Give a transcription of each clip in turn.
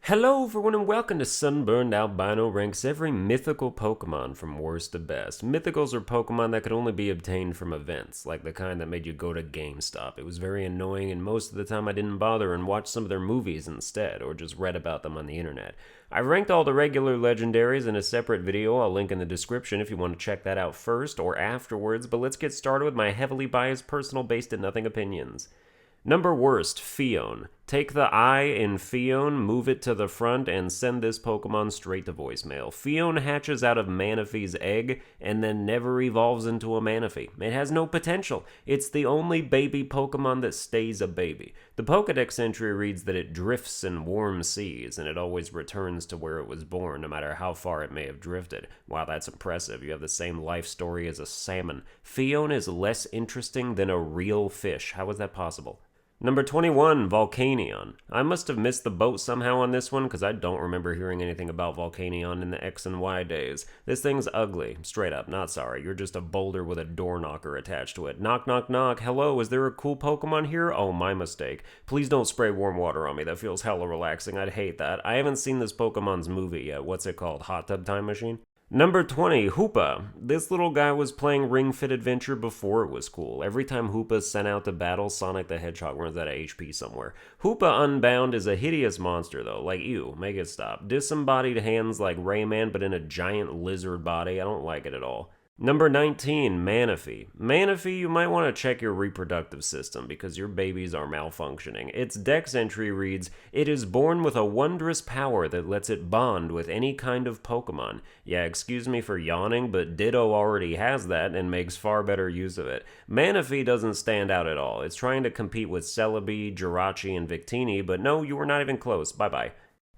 Hello everyone and welcome to Sunburned. Albino ranks every mythical Pokemon from worst to best. Mythicals are Pokemon that could only be obtained from events, like the kind that made you go to GameStop. It was very annoying and most of the time I didn't bother and watched some of their movies instead, or just read about them on the internet. I ranked all the regular legendaries in a separate video. I'll link in the description if you want to check that out first or afterwards, but let's get started with my heavily biased personal based in nothing opinions. Number worst, Fiona. Take the I in Fiona, move it to the front, and send this Pokemon straight to voicemail. Fiona hatches out of Manafee's egg, and then never evolves into a Manafee. It has no potential. It's the only baby Pokemon that stays a baby. The Pokedex entry reads that it drifts in warm seas, and it always returns to where it was born, no matter how far it may have drifted. Wow, that's impressive. You have the same life story as a salmon. Fiona is less interesting than a real fish. How is that possible? Number 21, Volcanion. I must have missed the boat somehow on this one because I don't remember hearing anything about Volcanion in the X and Y days. This thing's ugly. Straight up, not sorry. You're just a boulder with a door knocker attached to it. Knock, knock, knock. Hello, is there a cool Pokemon here? Oh, my mistake. Please don't spray warm water on me. That feels hella relaxing. I'd hate that. I haven't seen this Pokemon's movie yet. What's it called? Hot Tub Time Machine? Number 20, Hoopa. This little guy was playing Ring Fit Adventure before it was cool. Every time Hoopa's sent out to battle, Sonic the Hedgehog runs out of HP somewhere. Hoopa Unbound is a hideous monster though, like ew, make it stop. Disembodied hands like Rayman but in a giant lizard body, I don't like it at all. Number 19, Manafee. Manafee, you might want to check your reproductive system because your babies are malfunctioning. Its dex entry reads, it is born with a wondrous power that lets it bond with any kind of Pokemon. Yeah, excuse me for yawning, but Ditto already has that and makes far better use of it. Manafee doesn't stand out at all. It's trying to compete with Celebi, Jirachi, and Victini, but no, you were not even close. Bye-bye.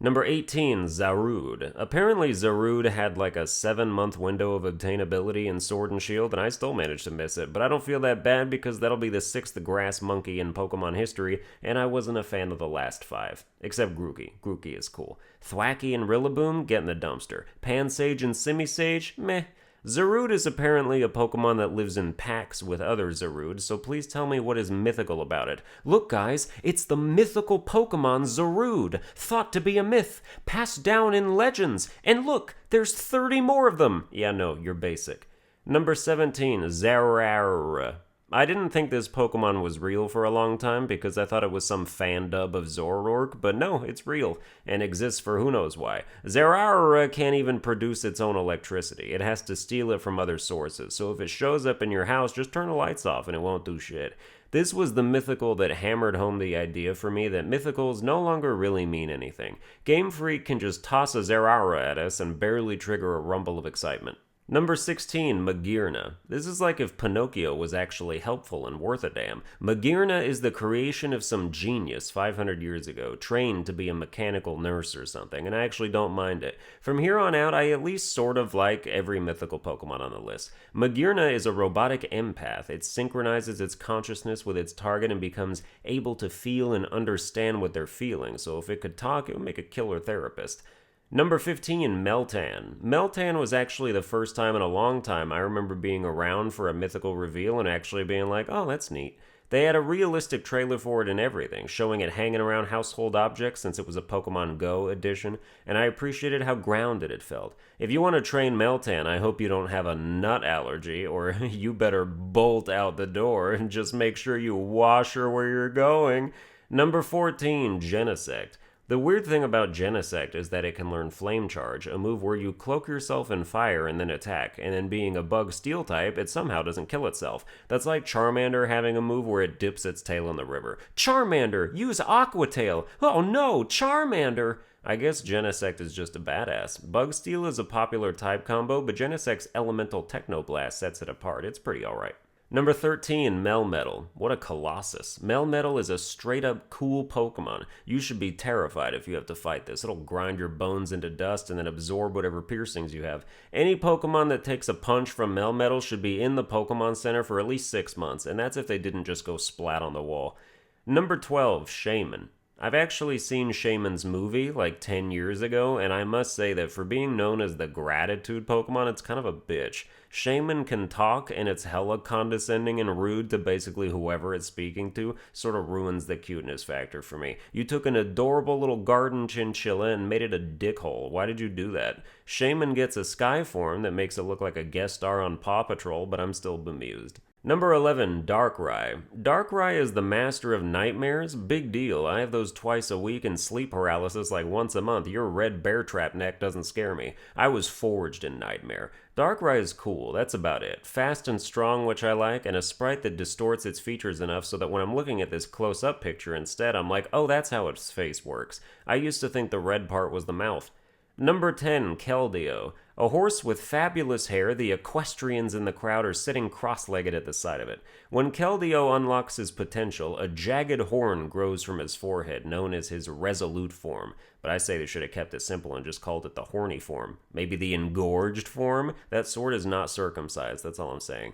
Number 18, Zarud. Apparently Zarud had like a 7-month window of obtainability in Sword and Shield, and I still managed to miss it, but I don't feel that bad because that'll be the 6th grass monkey in Pokemon history, and I wasn't a fan of the last 5. Except Grookey. Grookey is cool. Thwackey and Rillaboom, get in the dumpster. Pansage and Simisage, meh. Zarud is apparently a Pokemon that lives in packs with other Zarud, so please tell me what is mythical about it. Look guys, it's the mythical Pokemon Zarud, thought to be a myth, passed down in legends, and look, there's 30 more of them! Yeah, no, you're basic. Number 17, Zarara. I didn't think this Pokemon was real for a long time because I thought it was some fan dub of Zoroark, but no, it's real, and exists for who knows why. Zarara can't even produce its own electricity. It has to steal it from other sources, so if it shows up in your house, just turn the lights off and it won't do shit. This was the Mythical that hammered home the idea for me that Mythicals no longer really mean anything. Game Freak can just toss a Zarara at us and barely trigger a rumble of excitement. Number 16, Magirna. This is like if Pinocchio was actually helpful and worth a damn. Magirna is the creation of some genius 500 years ago, trained to be a mechanical nurse or something, and I actually don't mind it. From here on out, I at least sort of like every mythical Pokemon on the list. Magirna is a robotic empath. It synchronizes its consciousness with its target and becomes able to feel and understand what they're feeling, so if it could talk, it would make a killer therapist. Number 15, Meltan. Meltan was actually the first time in a long time I remember being around for a mythical reveal and actually being like, oh, that's neat. They had a realistic trailer for it and everything, showing it hanging around household objects since it was a Pokemon Go edition, and I appreciated how grounded it felt. If you want to train Meltan, I hope you don't have a nut allergy, or you better bolt out the door and just make sure you wash her where you're going. Number 14, Genesect. The weird thing about Genesect is that it can learn Flame Charge, a move where you cloak yourself in fire and then attack, and then being a bug steel type, it somehow doesn't kill itself. That's like Charmander having a move where it dips its tail in the river. Charmander, use Aqua Tail! Oh no, Charmander! I guess Genesect is just a badass. Bug Steel is a popular type combo, but Genesect's Elemental Technoblast sets it apart. It's pretty alright. Number 13, Melmetal. What a colossus. Melmetal is a straight-up cool Pokemon. You should be terrified if you have to fight this. It'll grind your bones into dust and then absorb whatever piercings you have. Any Pokemon that takes a punch from Melmetal should be in the Pokemon Center for at least 6 months, and that's if they didn't just go splat on the wall. Number 12, Shaman. I've actually seen Shaman's movie like 10 years ago, and I must say that for being known as the gratitude Pokemon, it's kind of a bitch. Shaman can talk, and it's hella condescending and rude to basically whoever it's speaking to, sort of ruins the cuteness factor for me. You took an adorable little garden chinchilla and made it a dickhole. Why did you do that? Shaman gets a sky form that makes it look like a guest star on Paw Patrol, but I'm still bemused. Number 11, Darkrai. Darkrai is the master of nightmares. Big deal. I have those twice a week and sleep paralysis like once a month. Your red bear trap neck doesn't scare me. I was forged in nightmare. Darkrai is cool, that's about it. Fast and strong, which I like, and a sprite that distorts its features enough so that when I'm looking at this close-up picture instead, I'm like, oh, that's how its face works. I used to think the red part was the mouth. Number 10, Keldeo. A horse with fabulous hair, the equestrians in the crowd are sitting cross-legged at the side of it. When Keldeo unlocks his potential, a jagged horn grows from his forehead, known as his resolute form. But I say they should have kept it simple and just called it the horny form. Maybe the engorged form? That sword is not circumcised, that's all I'm saying.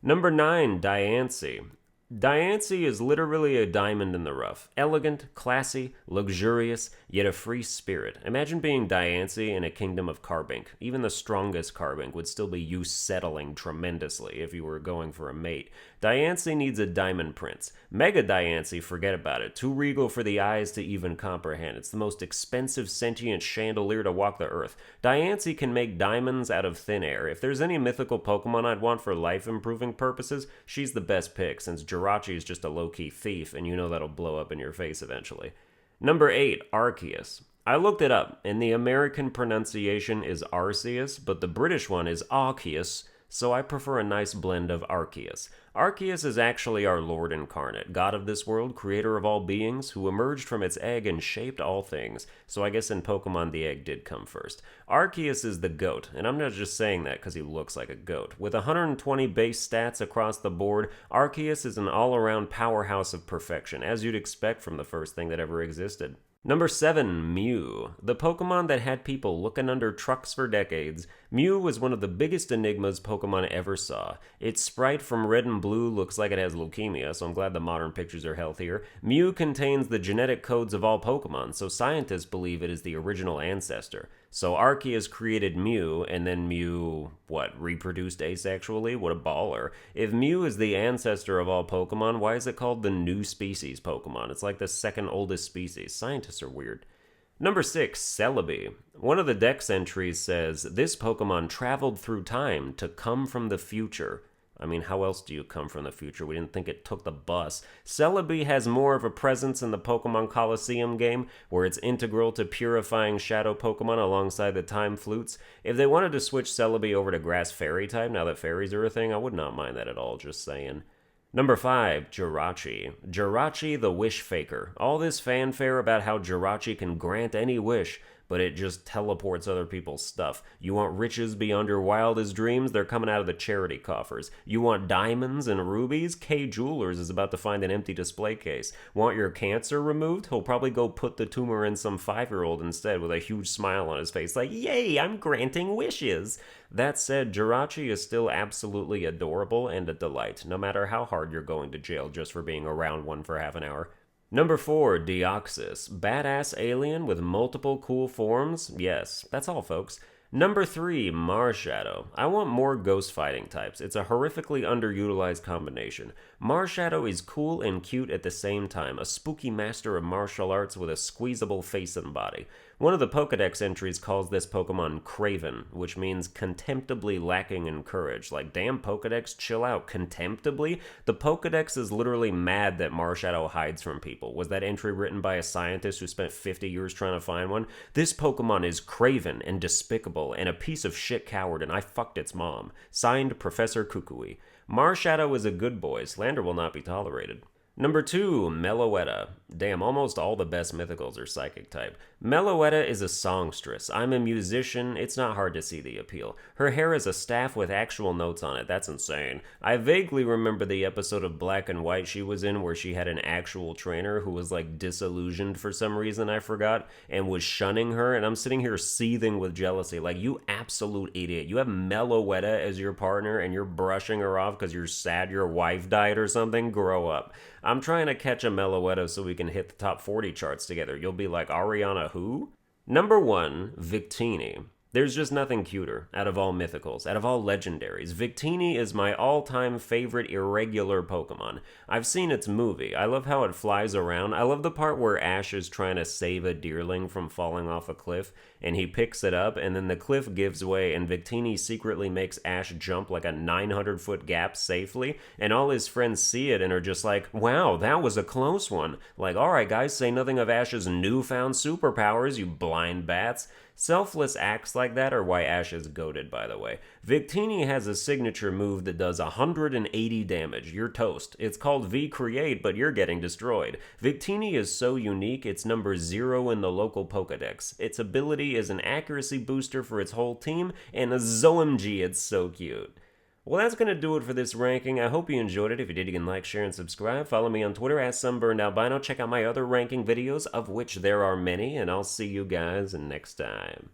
Number 9, Diancie. Diancie is literally a diamond in the rough. Elegant, classy, luxurious, yet a free spirit. Imagine being Diancie in a kingdom of Carbink. Even the strongest Carbink would still be you settling tremendously if you were going for a mate. Diancie needs a diamond prince. Mega Diancie, forget about it. Too regal for the eyes to even comprehend. It's the most expensive sentient chandelier to walk the earth. Diancie can make diamonds out of thin air. If there's any mythical Pokemon I'd want for life-improving purposes, she's the best pick, since Jirachi is just a low-key thief, and you know that'll blow up in your face eventually. Number 8, Arceus. I looked it up, and the American pronunciation is Arceus, but the British one is Arceus, so I prefer a nice blend of Arceus. Arceus is actually our Lord Incarnate, God of this world, creator of all beings, who emerged from its egg and shaped all things. So I guess in Pokemon the egg did come first. Arceus is the GOAT, and I'm not just saying that because he looks like a goat. With 120 base stats across the board, Arceus is an all-around powerhouse of perfection, as you'd expect from the first thing that ever existed. Number 7, Mew. The Pokemon that had people looking under trucks for decades. Mew was one of the biggest enigmas Pokemon ever saw. Its sprite from red and blue looks like it has leukemia, so I'm glad the modern pictures are healthier. Mew contains the genetic codes of all Pokemon, so scientists believe it is the original ancestor. So Arceus created Mew, and then Mew, reproduced asexually? What a baller. If Mew is the ancestor of all Pokemon, why is it called the new species Pokemon? It's like the second oldest species. Scientists are weird. Number 6, Celebi. One of the dex entries says, this Pokemon traveled through time to come from the future. I mean, how else do you come from the future? We didn't think it took the bus. Celebi has more of a presence in the Pokemon Coliseum game, where it's integral to purifying shadow Pokemon alongside the time flutes. If they wanted to switch Celebi over to Grass Fairy type, now that fairies are a thing, I would not mind that at all, just saying. Number 5, Jirachi. Jirachi the Wish Faker. All this fanfare about how Jirachi can grant any wish, but it just teleports other people's stuff. You want riches beyond your wildest dreams? They're coming out of the charity coffers. You want diamonds and rubies? K Jewelers is about to find an empty display case. Want your cancer removed? He'll probably go put the tumor in some 5-year-old instead with a huge smile on his face like, yay, I'm granting wishes. That said, Jirachi is still absolutely adorable and a delight, no matter how hard you're going to jail just for being around one for half an hour. Number 4, Deoxys. Badass alien with multiple cool forms? Yes, that's all, folks. Number 3, Marshadow. I want more ghost fighting types. It's a horrifically underutilized combination. Marshadow is cool and cute at the same time, a spooky master of martial arts with a squeezable face and body. One of the Pokedex entries calls this Pokemon Craven, which means contemptibly lacking in courage. Like, damn Pokedex, chill out. Contemptibly? The Pokedex is literally mad that Marshadow hides from people. Was that entry written by a scientist who spent 50 years trying to find one? This Pokemon is craven and despicable and a piece of shit coward, and I fucked its mom. Signed, Professor Kukui. Marshadow is a good boy. Slander will not be tolerated. Number 2, Meloda. Damn, almost all the best mythicals are psychic type. Meloetta is a songstress. I'm a musician. It's not hard to see the appeal. Her hair is a staff with actual notes on it. That's insane. I vaguely remember the episode of Black and White she was in where she had an actual trainer who was like disillusioned for some reason I forgot and was shunning her, and I'm sitting here seething with jealousy. Like, you absolute idiot. You have Meloetta as your partner and you're brushing her off because you're sad your wife died or something? Grow up. I'm trying to catch a Meloetta so we can hit the top 40 charts together. You'll be like, Ariana who? Number 1, Victini. There's just nothing cuter out of all mythicals, out of all legendaries. Victini is my all-time favorite irregular Pokemon. I've seen its movie. I love how it flies around. I love the part where Ash is trying to save a deerling from falling off a cliff, and he picks it up, and then the cliff gives way, and Victini secretly makes Ash jump like a 900-foot gap safely, and all his friends see it and are just like, wow, that was a close one. Like, alright guys, say nothing of Ash's newfound superpowers, you blind bats. Selfless acts like that are why Ash is goated, by the way. Victini has a signature move that does 180 damage. You're toast. It's called V-Create, but you're getting destroyed. Victini is so unique, it's number 0 in the local Pokedex. Its ability is an accuracy booster for its whole team, and a ZOMG, it's so cute. Well, that's going to do it for this ranking. I hope you enjoyed it. If you did, you can like, share, and subscribe. Follow me on Twitter at Sunburned Albino. Check out my other ranking videos, of which there are many, and I'll see you guys next time.